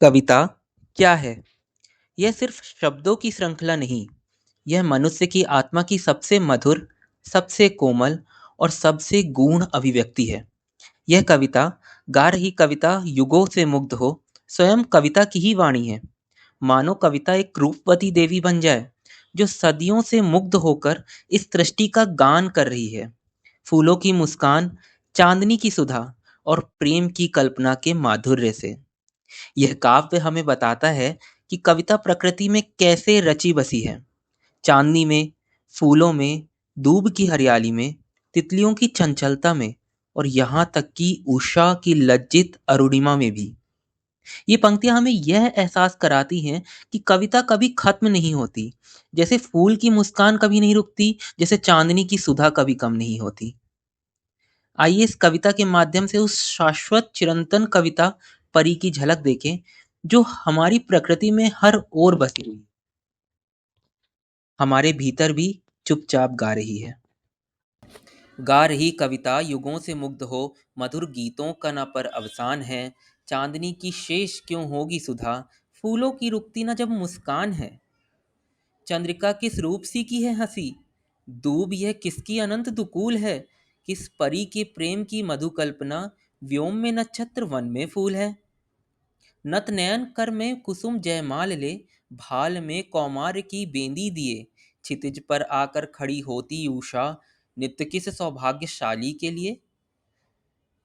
कविता क्या है? यह सिर्फ शब्दों की श्रृंखला नहीं, यह मनुष्य की आत्मा की सबसे मधुर, सबसे कोमल और सबसे गूढ़ अभिव्यक्ति है। यह कविता, गा रही कविता युगों से मुग्ध हो, स्वयं कविता की ही वाणी है। मानो कविता एक रूपवती देवी बन जाए, जो सदियों से मुग्ध होकर इस सृष्टि का गान कर रही है। फूलों की मुस्कान, चांदनी की सुधा और प्रेम की कल्पना के माधुर्य से। यह काव्य हमें बताता है कि कविता प्रकृति में कैसे रची बसी है। चांदनी में, फूलों में, दूब की हरियाली में, तितलियों की चंचलता में और यहाँ तक कि उषा की लज्जित अरुणिमा में भी। ये पंक्तियां हमें यह एहसास कराती हैं कि कविता कभी खत्म नहीं होती। जैसे फूल की मुस्कान कभी नहीं रुकती, जैसे चांदनी की सुधा कभी कम नहीं होती। आइए इस कविता के माध्यम से उस शाश्वत चिरंतन कविता परी की झलक देखें, जो हमारी प्रकृति में हर ओर बसी हुई, हमारे भीतर भी चुपचाप गा रही है। गा रही कविता युगों से मुग्ध हो, मधुर गीतों का न पर अवसान है। चांदनी की शेष क्यों होगी सुधा, फूलों की रुकती न जब मुस्कान है। चंद्रिका किस रूप सी की है हंसी, दूब यह किसकी अनंत दुकूल है। किस परी के प्रेम की मधु कल्पना, व्योम में नक्षत्र वन में फूल है। नत नयन कर में कुसुम जयमाल ले, भाल में कौमार की बेंदी दिए। क्षितिज पर आकर खड़ी होती उषा, नित्य किस सौभाग्यशाली के लिए।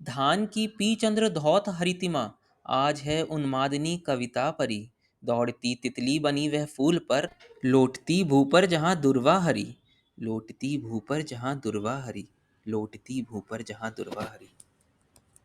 धान की पी चंद्र धौत हरितिमा, आज है उन्मादिनी कविता परी। दौड़ती तितली बनी वह फूल पर, लौटती भू पर जहाँ दुर्वा हरी। लौटती भू पर जहाँ दुर्वा हरी। लौटती भू पर जहाँ दुर्वा हरी।